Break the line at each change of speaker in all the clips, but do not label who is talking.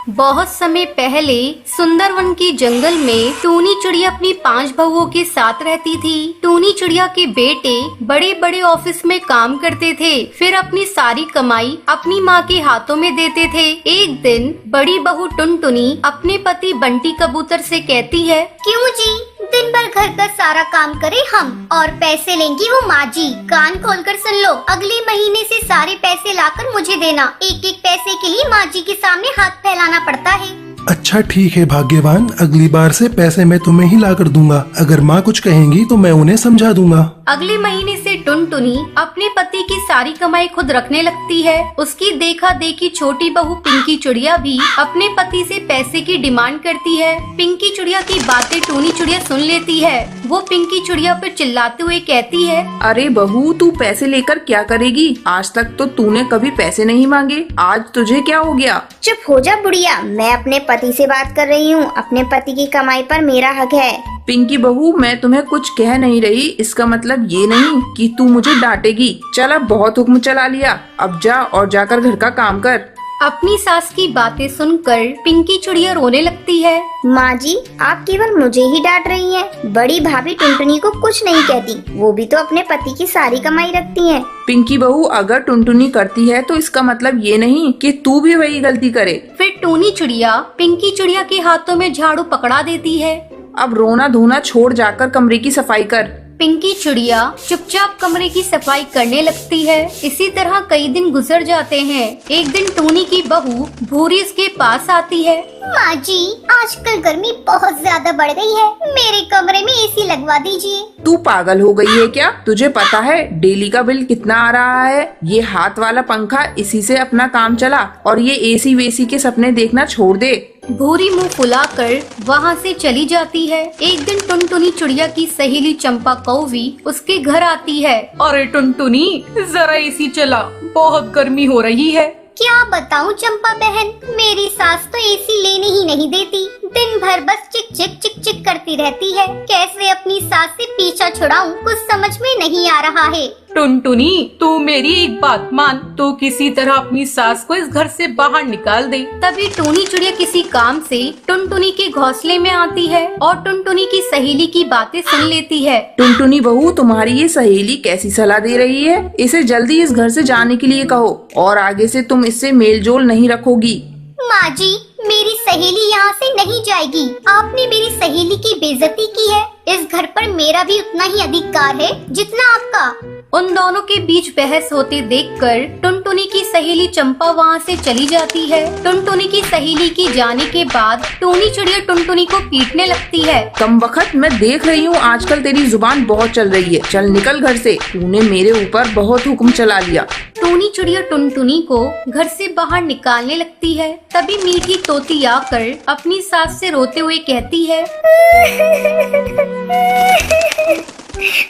बहुत समय पहले सुंदरवन के जंगल में टूनी चिड़िया अपनी 5 बहुओं के साथ रहती थी। टूनी चिड़िया के बेटे बड़े बड़े ऑफिस में काम करते थे, फिर अपनी सारी कमाई अपनी माँ के हाथों में देते थे। एक दिन बड़ी बहू टुनटुनी अपने पति बंटी कबूतर से कहती है,
क्यों जी, दिन भर घर का सारा काम करे हम और पैसे लेंगी वो माँ जी। कान खोलकर सुन लो, अगले महीने से सारे पैसे लाकर मुझे देना। एक एक पैसे के लिए माँ जी के सामने हाथ फैलाना पड़ता है।
अच्छा ठीक है भाग्यवान, अगली बार से पैसे मैं तुम्हें ही ला कर दूंगा। अगर माँ कुछ कहेंगी तो मैं उन्हें समझा दूंगा।
अगले महीने से टुनटुनी अपने पति की सारी कमाई खुद रखने लगती है। उसकी देखा देखी छोटी बहू पिंकी चिड़िया भी अपने पति से पैसे की डिमांड करती है। पिंकी चिड़िया की बातें टूनी चिड़िया सुन लेती है। वो पिंकी चिड़िया पर चिल्लाते हुए कहती है,
अरे बहू, तू पैसे लेकर क्या करेगी? आज तक तो तूने कभी पैसे नहीं मांगे, आज तुझे क्या हो गया?
चुप हो जा बुढ़िया, मैं अपने पति से बात कर रही हूँ। अपने पति की कमाई पर मेरा हक है।
पिंकी बहू, मैं तुम्हें कुछ कह नहीं रही, इसका मतलब ये नहीं कि तू मुझे डांटेगी। चल अब बहुत हुक्म चला लिया, अब जा और जाकर घर का काम कर।
अपनी सास की बातें सुनकर पिंकी चिड़िया रोने लगती है।
माँ जी, आप केवल मुझे ही डांट रही हैं। बड़ी भाभी टुनटुनी को कुछ नहीं कहती, वो भी तो अपने पति की सारी कमाई रखती हैं।
पिंकी बहू, अगर टुनटुनी करती है तो इसका मतलब ये नहीं कि तू भी वही गलती करे।
फिर टूनी चिड़िया पिंकी चिड़िया के हाथों में झाड़ू पकड़ा देती है।
अब रोना धोना छोड़, जाकर कमरे की सफाई कर।
पिंकी चिड़िया चुपचाप कमरे की सफाई करने लगती है। इसी तरह कई दिन गुजर जाते हैं। एक दिन टूनी की बहू भूरी उसके पास आती है।
माँ जी, आजकल गर्मी बहुत ज्यादा बढ़ गई है, मेरे कमरे में एसी लगवा दीजिए।
तू पागल हो गई है क्या? तुझे पता है डेली का बिल कितना आ रहा है? ये हाथ वाला पंखा, इसी से अपना काम चला और ये एसी वेसी के सपने देखना छोड़ दे।
भूरी मुंह फुलाकर वहाँ से चली जाती है। एक दिन टुनटुनी चिड़िया की सहेली चंपा कौवी उसके घर आती है।
अरे टुनटुनी, जरा एसी चला, बहुत गर्मी हो रही है।
क्या बताऊँ चंपा बहन, मेरी सास तो एसी लेने ही नहीं देती। दिन भर बस चिक चिक चिक चिक करती रहती है। कैसे अपनी सास से पीछा छुड़ाऊं, कुछ समझ में नहीं आ रहा है।
टुनटुनी, तू मेरी एक बात मान, तू किसी तरह अपनी सास को इस घर से बाहर निकाल दे।
तभी टूनी चिड़िया किसी काम से टुनटुनी के घोंसले में आती है और टुनटुनी की सहेली की बातें सुन लेती है।
टुनटुनी बहू, तुम्हारी ये सहेली कैसी सलाह दे रही है? इसे जल्दी इस घर से जाने के लिए कहो और आगे से तुम इससे मेल जोल नहीं रखोगी।
माँ जी, मेरी सहेली यहाँ से नहीं जाएगी। आपने मेरी सहेली की बेइज्जती की है। इस घर पर मेरा भी उतना ही अधिकार है जितना आपका।
उन दोनों के बीच बहस होते देखकर टुनटुनी की सहेली चंपा वहाँ से चली जाती है। टुनटुनी की सहेली की जाने के बाद टूनी चिड़िया टुनटुनी को पीटने लगती है।
कम वक्त, मैं देख रही हूँ आजकल तेरी जुबान बहुत चल रही है। चल निकल घर से, तूने मेरे ऊपर बहुत हुक्म चला लिया।
टूनी चिड़िया टुनटुनी को घर से बाहर निकालने लगती है। तभी मीठी तोती आकर अपनी सास से रोते हुए कहती है,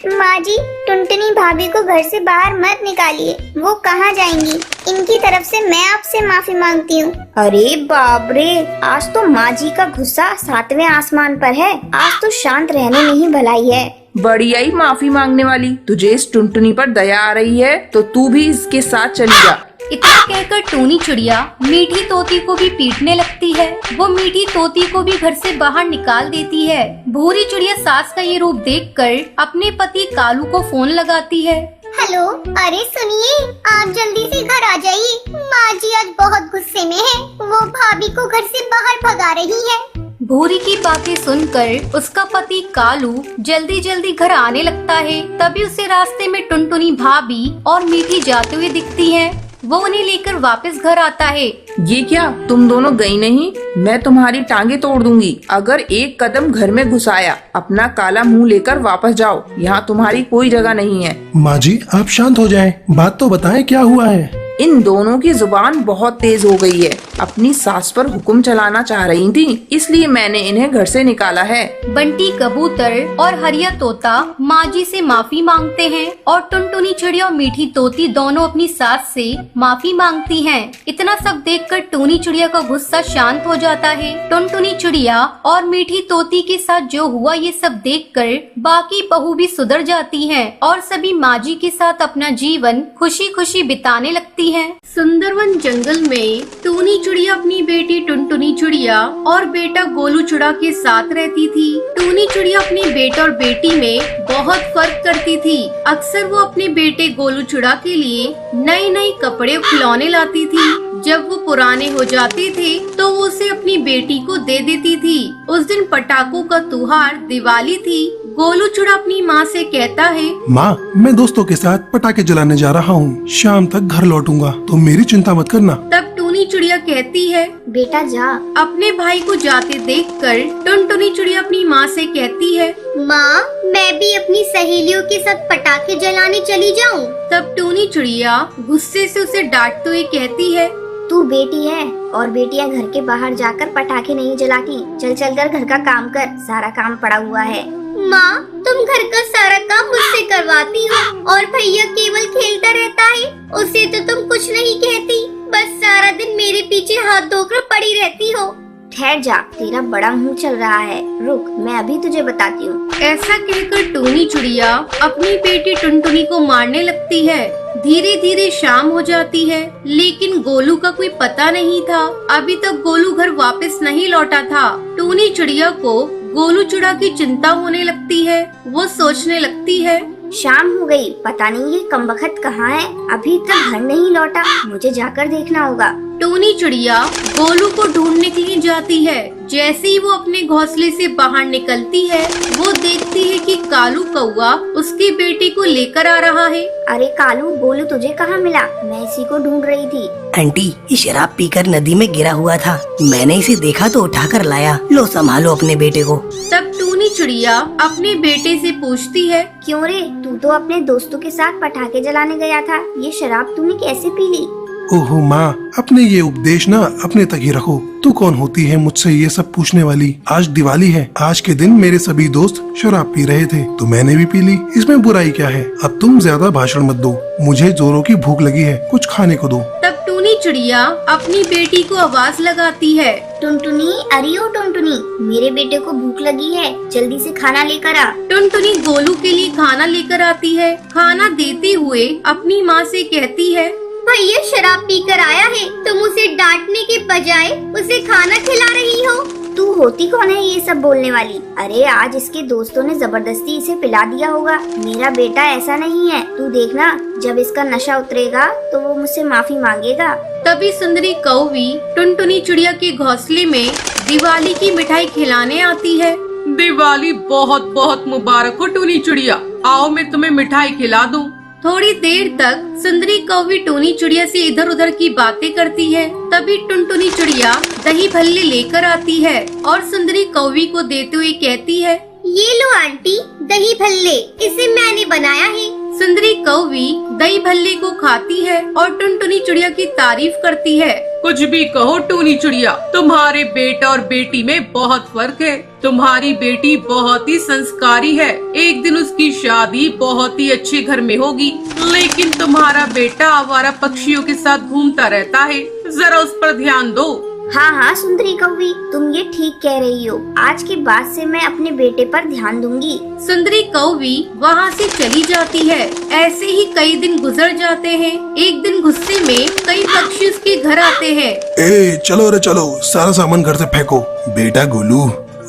माँ जी, टुनटुनी भाभी को घर से बाहर मत निकालिए, वो कहाँ जाएंगी। इनकी तरफ से मैं आपसे माफी मांगती हूँ। अरे बाप रे, आज तो माँ जी का गुस्सा 7वें आसमान पर है। आज तो शांत रहने में ही भलाई है।
बड़ी आई माफी मांगने वाली, तुझे इस टुनटुनी पर दया आ रही है तो तू भी इसके साथ चली जा।
इतना कहकर टूनी चिड़िया मीठी तोती को भी पीटने लगती है। वो मीठी तोती को भी घर से बाहर निकाल देती है। भूरी चिड़िया सास का ये रूप देखकर अपने पति कालू को फोन लगाती है।
हेलो, अरे सुनिए, आप जल्दी से घर आ जाइए। माँ जी आज बहुत गुस्से में है, वो भाभी को घर से बाहर भगा रही है।
भूरी की बातें सुनकर उसका पति कालू जल्दी जल्दी घर आने लगता है। तभी उसे रास्ते में टुनटुनी भाभी और मीठी जाते हुए दिखती हैं। वो उन्हें लेकर वापस घर आता है।
ये क्या, तुम दोनों गई नहीं? मैं तुम्हारी टांगे तोड़ दूंगी अगर एक कदम घर में घुसाया। अपना काला मुंह लेकर वापस जाओ, यहाँ तुम्हारी कोई जगह नहीं है।
माँ जी, आप शांत हो जाएं, बात तो बताएं क्या हुआ है।
इन दोनों की जुबान बहुत तेज हो गई है। अपनी सास पर हुक्म चलाना चाह रही थी, इसलिए मैंने इन्हें घर से निकाला है।
बंटी कबूतर और हरिया तोता माँ जी से माफी मांगते हैं और टुनटुनी चिड़िया और मीठी तोती दोनों अपनी सास से माफी मांगती हैं। इतना सब देखकर टूनी चिड़िया का गुस्सा शांत हो जाता है। टुनटुनी चिड़िया और मीठी तोती के साथ जो हुआ ये सब देखकर बाकी बहू भी सुधर जाती हैं और सभी माँ जी के साथ अपना जीवन खुशी खुशी बिताने लगती होती है। सुंदरवन जंगल में टूनी चिड़िया अपनी बेटी टुनटुनी चिड़िया और बेटा गोलू चिड़ा के साथ रहती थी। टूनी चिड़िया अपने बेटे और बेटी में बहुत फर्क करती थी। अक्सर वो अपने बेटे गोलू चिड़ा के लिए नए नए कपड़े और खिलौने लाती थी। जब वो पुराने हो जाते थे तो वो उसे अपनी बेटी को दे देती थी। उस दिन पटाखों का त्योहार दिवाली थी। गोलू चिड़ा अपनी माँ से कहता है,
माँ, मैं दोस्तों के साथ पटाखे जलाने जा रहा हूँ। शाम तक घर लौटूंगा, तो मेरी चिंता मत करना।
तब टूनी चिड़िया कहती है,
बेटा जा।
अपने भाई को जाते देखकर टुनटुनी चिड़िया अपनी माँ से कहती है,
माँ, मैं भी अपनी सहेलियों के साथ पटाखे जलाने चली जाऊँ।
तब टूनी चिड़िया गुस्से से उसे डांटते हुए कहती है,
तू बेटी है और बेटियां घर के बाहर जाकर पटाखे नहीं जलाती। चल चल कर घर का काम कर, सारा काम पड़ा हुआ है। माँ, तुम घर का सारा काम मुझसे करवाती हो और भैया केवल खेलता रहता है, उसे तो तुम कुछ नहीं कहती, बस सारा दिन मेरे पीछे हाथ धोकर पड़ी रहती हो। ठहर जा, तेरा बड़ा मुंह चल रहा है, रुक मैं अभी तुझे बताती हूँ।
ऐसा कहकर टूनी चिड़िया अपनी बेटी टुनटुनी को मारने लगती है। धीरे धीरे शाम हो जाती है, लेकिन गोलू का कोई पता नहीं था। अभी तक गोलू घर वापस नहीं लौटा था। टूनी चिड़िया को गोलू चिड़ा की चिंता होने लगती है। वो सोचने लगती है,
शाम हो गई, पता नहीं ये कमबख्त कहाँ है, अभी तक घर नहीं लौटा, मुझे जाकर देखना होगा।
टूनी चिड़िया गोलू को ढूंढने के लिए जाती है। जैसे ही वो अपने घोंसले से बाहर निकलती है, वो देखती है कि कालू कौवा उसकी बेटी को लेकर आ रहा है।
अरे कालू, गोलू तुझे कहाँ मिला? मैं इसी को ढूंढ रही थी।
आंटी, ये शराब पीकर नदी में गिरा हुआ था, मैंने इसे देखा तो उठाकर लाया। लो संभालो अपने बेटे को।
तब टूनी चिड़िया अपने बेटे से पूछती है,
क्यों रे, तू तो अपने दोस्तों के साथ पटाखे जलाने गया था, ये शराब तूने कैसे पी ली?
ओहो माँ, अपने ये उपदेश ना अपने तक ही रखो। तू कौन होती है मुझसे ये सब पूछने वाली? आज दिवाली है, आज के दिन मेरे सभी दोस्त शराब पी रहे थे तो मैंने भी पी ली, इसमें बुराई क्या है? अब तुम ज्यादा भाषण मत दो, मुझे जोरों की भूख लगी है, कुछ खाने को दो।
तब टूनी चिड़िया अपनी बेटी को आवाज लगाती है,
टुनटुनी, अरे ओ टुनटुनी, मेरे बेटे को भूख लगी है, जल्दी से खाना लेकर आ।
टुनटुनी गोलू के लिए खाना लेकर आती है। खाना देते हुए अपनी माँ से कहती है,
भैया शराब पीकर आया है, तुम उसे डांटने के बजाय उसे खाना खिला रही हो। तू होती कौन है ये सब बोलने वाली? अरे आज इसके दोस्तों ने जबरदस्ती इसे पिला दिया होगा। मेरा बेटा ऐसा नहीं है, तू देखना, जब इसका नशा उतरेगा तो वो मुझसे माफी मांगेगा।
तभी सुंदरी कौवी टुनटुनी चिड़िया के घोंसले में दिवाली की मिठाई खिलाने आती है।
दिवाली बहुत बहुत मुबारक हो टूनी चिड़िया, आओ मैं तुम्हें मिठाई खिला दूं।
थोड़ी देर तक सुंदरी कौवी टूनी चिड़िया से इधर उधर की बातें करती है। तभी टुनटुनी चिड़िया दही भल्ले लेकर आती है और सुंदरी कौवी को देते हुए कहती है,
ये लो आंटी, दही भल्ले, इसे मैंने बनाया है।
सुंदरी कौवी दही भल्ले को खाती है और टुनटुनी चिड़िया की तारीफ करती है।
कुछ भी कहो टूनी चिड़िया, तुम्हारे बेटा और बेटी में बहुत फर्क है। तुम्हारी बेटी बहुत ही संस्कारी है, एक दिन उसकी शादी बहुत ही अच्छे घर में होगी, लेकिन तुम्हारा बेटा आवारा पक्षियों के साथ घूमता रहता है, जरा उस पर ध्यान दो।
हाँ हाँ सुंदरी कौवी, तुम ये ठीक कह रही हो, आज के बाद से मैं अपने बेटे पर ध्यान दूंगी।
सुंदरी कौवी वहाँ से चली जाती है। ऐसे ही कई दिन गुजर जाते हैं। एक दिन गुस्से में कई पक्षी उसके घर आते हैं।
ए चलो रे चलो, सारा सामान घर से फेंको। बेटा गोलू,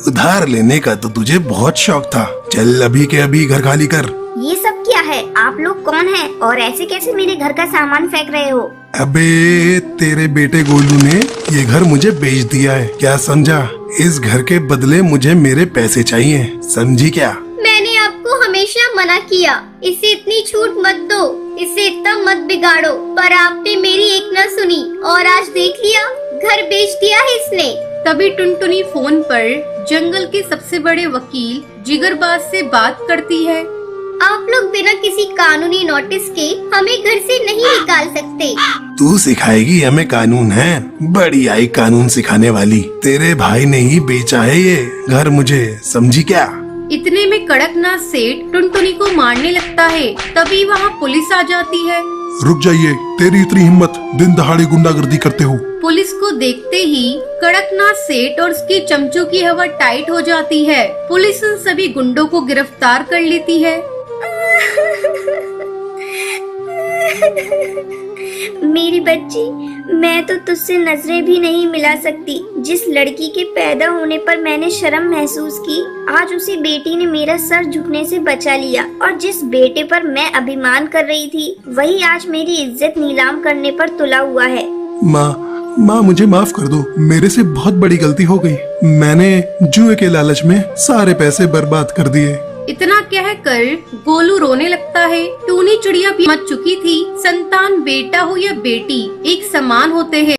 उधार लेने का तो तुझे बहुत शौक था, चल अभी के अभी घर खाली कर।
ये सब क्या है? आप लोग कौन हैं और ऐसे कैसे मेरे घर का सामान फेंक रहे हो?
अबे तेरे बेटे गोलू ने ये घर मुझे बेच दिया है, क्या समझा? इस घर के बदले मुझे मेरे पैसे चाहिए, समझी क्या?
मैंने आपको हमेशा मना किया, इसे इतनी छूट मत दो, इसे इतना मत बिगाड़ो, पर आपने मेरी एक न सुनी और आज देख लिया, घर बेच दिया है इसने।
तभी टुनटुनी फोन पर जंगल के सबसे बड़े वकील जिगरबाज से बात करती है।
आप लोग बिना किसी कानूनी नोटिस के हमें घर से नहीं निकाल सकते।
तू सिखाएगी हमें कानून? है बड़ी आई कानून सिखाने वाली, तेरे भाई ने ही बेचा है ये घर मुझे, समझी क्या?
इतने में कड़कनाथ सेठ टुनटुनी को मारने लगता है। तभी वहाँ पुलिस आ जाती है।
रुक जाइए, तेरी इतनी हिम्मत, दिन दहाड़े गुंडागर्दी करते हो।
पुलिस को देखते ही कड़कनाथ सेठ और उसके चमचों की हवा टाइट हो जाती है। पुलिस उन सभी गुंडों को गिरफ्तार कर लेती है।
मेरी बच्ची, मैं तो तुझसे नजरें भी नहीं मिला सकती। जिस लड़की के पैदा होने पर मैंने शर्म महसूस की, आज उसी बेटी ने मेरा सर झुकने से बचा लिया। और जिस बेटे पर मैं अभिमान कर रही थी, वही आज मेरी इज्जत नीलाम करने पर तुला हुआ है।
माँ मुझे माफ कर दो, मेरे से बहुत बड़ी गलती हो गई। मैंने जुए के लालच में सारे पैसे बर्बाद कर दिए।
इतना कहकर गोलू रोने लगता है। टूनी चिड़िया भी मच चुकी थी। संतान बेटा हो या बेटी, एक समान होते हैं।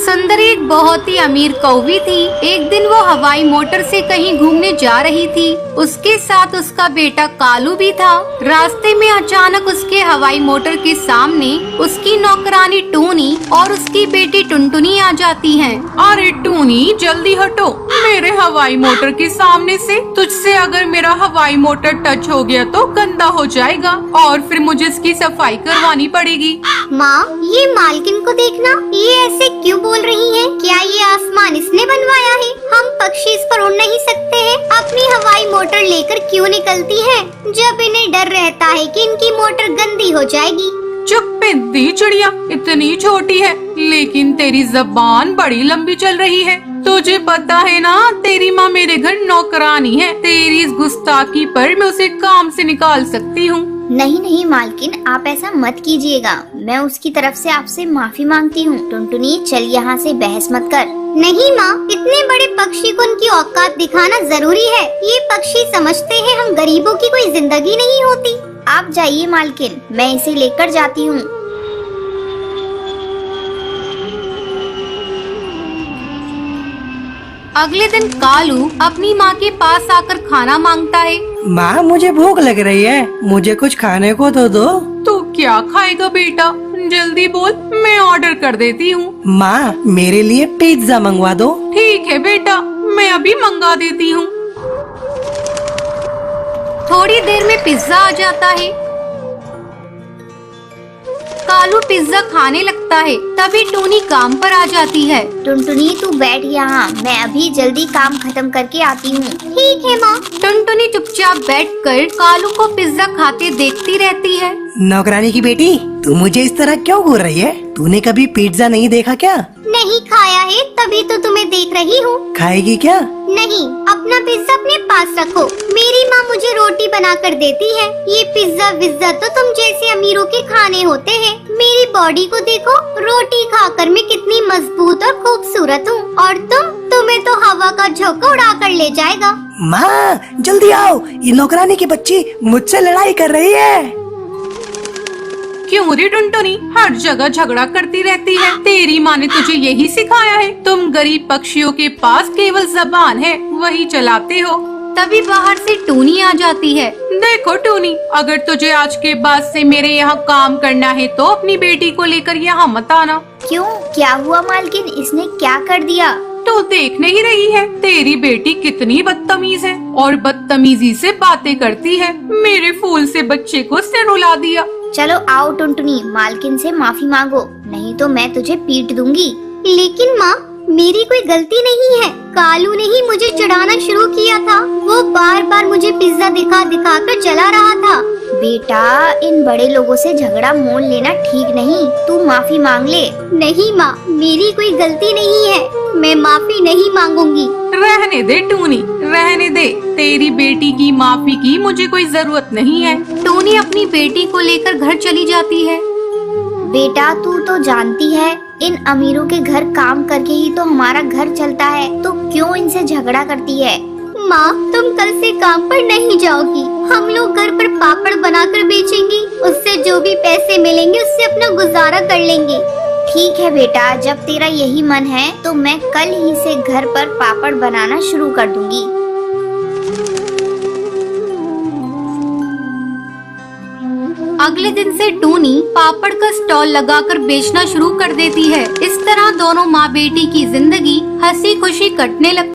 सुंदरी एक बहुत ही अमीर कौवी थी। एक दिन वो हवाई मोटर से कहीं घूमने जा रही थी। उसके साथ उसका बेटा कालू भी था। रास्ते में अचानक उसके हवाई मोटर के सामने उसकी नौकरानी टूनी और उसकी बेटी टुनटुनी आ जाती हैं।
अरे टूनी, जल्दी हटो मेरे हवाई मोटर के सामने से। तुझसे अगर मेरा हवाई मोटर टच हो गया तो गंदा हो जाएगा और फिर मुझे इसकी सफाई करवानी पड़ेगी।
माँ, ये मालकिन को देखना, ये ऐसे क्यों बोल रही है? क्या ये आसमान इसने बनवाया है? हम पक्षी इस पर उड़ नहीं सकते हैं? अपनी हवाई मोटर लेकर क्यों निकलती है जब इन्हें डर रहता है कि इनकी मोटर गंदी हो जाएगी?
चुप पिद्दी चिड़िया, इतनी छोटी है लेकिन तेरी जबान बड़ी लंबी चल रही है। तुझे पता है ना, तेरी माँ मेरे घर नौकरानी है। तेरी इस गुस्ताखी पर मैं उसे काम से निकाल सकती हूँ।
नहीं नहीं मालकिन, आप ऐसा मत कीजिएगा। मैं उसकी तरफ से आपसे माफी मांगती हूँ। टुनटुनी, चल यहाँ से बहस मत कर। नहीं माँ, इतने बड़े पक्षी को उनकी औकात दिखाना जरूरी है। ये पक्षी समझते हैं हम गरीबों की कोई जिंदगी नहीं होती। आप जाइए मालकिन, मैं इसे लेकर जाती हूँ।
अगले दिन कालू अपनी माँ के पास आकर खाना मांगता है।
माँ, मुझे भूख लग रही है, मुझे कुछ खाने को तो दो।
तू क्या खाएगा बेटा? जल्दी बोल, मैं ऑर्डर कर देती हूँ।
माँ, मेरे लिए पिज्जा मंगवा दो।
ठीक है बेटा, मैं अभी मंगा देती हूँ।
थोड़ी देर में पिज्जा आ जाता है। कालू पिज्जा खाने लगता है। तभी टूनी काम पर आ जाती है।
टुनटुनी, तू बैठ यहाँ, मैं अभी जल्दी काम खत्म करके आती हूँ। ठीक है माँ।
टुनटुनी चुपचाप बैठकर कालू को पिज्जा खाते देखती रहती है।
नौकरानी की बेटी, तू मुझे इस तरह क्यों घूर रही है? तूने कभी पिज्जा नहीं देखा क्या?
नहीं खाया है, तभी तो तुम्हें देख रही हूँ।
खाएगी क्या?
नहीं, अपना पिज्जा अपने पास रखो। मेरी माँ मुझे रोटी बना कर देती है। ये पिज्जा विज्जा तो तुम जैसे अमीरों के खाने होते हैं। मेरी बॉडी को देखो, रोटी खाकर मैं कितनी मजबूत और खूबसूरत हूँ। और तुम्हें तो हवा का झोंका उड़ा कर ले जाएगा।
माँ, जल्दी आओ, ये नौकरानी की बच्ची मुझसे लड़ाई कर रही है।
क्यों रे टुनटुनी, हर जगह झगड़ा करती रहती है। तेरी माँ ने तुझे यही सिखाया है? तुम गरीब पक्षियों के पास केवल जबान है, वही चलाते हो।
तभी बाहर से टूनी आ जाती है।
देखो टूनी, अगर तुझे आज के बाद से मेरे यहाँ काम करना है तो अपनी बेटी को लेकर यहाँ मत आना।
क्यों, क्या हुआ मालकिन? इसने क्या कर दिया?
तो देख नहीं रही है, तेरी बेटी कितनी बदतमीज है और बदतमीजी से बातें करती है। मेरे फूल से बच्चे को सिर रुला दिया।
चलो आओ टुनटुनी, मालकिन से माफी मांगो, नहीं तो मैं तुझे पीट दूंगी। लेकिन माँ, मेरी कोई गलती नहीं है। कालू ने ही मुझे चिढ़ाना शुरू किया था। वो बार बार मुझे पिज्जा दिखा दिखा कर जला रहा था। बेटा, इन बड़े लोगों से झगड़ा मोल लेना ठीक नहीं। तू माफी मांग ले। नहीं माँ, मेरी कोई गलती नहीं है, मैं माफी नहीं मांगूंगी।
रहने दे टूनी, रहने दे। तेरी बेटी की माफी की मुझे कोई जरूरत नहीं है।
टूनी अपनी बेटी को लेकर घर चली जाती है।
बेटा, तू तो जानती है, इन अमीरों के घर काम करके ही तो हमारा घर चलता है, तो क्यों इनसे झगड़ा करती है? माँ, तुम कल से काम पर नहीं जाओगी। हम लोग घर पर पापड़ बनाकर बेचेंगे। उससे जो भी पैसे मिलेंगे उससे अपना गुजारा कर लेंगे। ठीक है बेटा, जब तेरा यही मन है तो मैं कल ही से घर पर पापड़ बनाना शुरू कर दूंगी।
अगले दिन से टूनी पापड़ का स्टॉल लगाकर बेचना शुरू कर देती है। इस तरह दोनों माँ बेटी की जिंदगी हंसी खुशी कटने लगती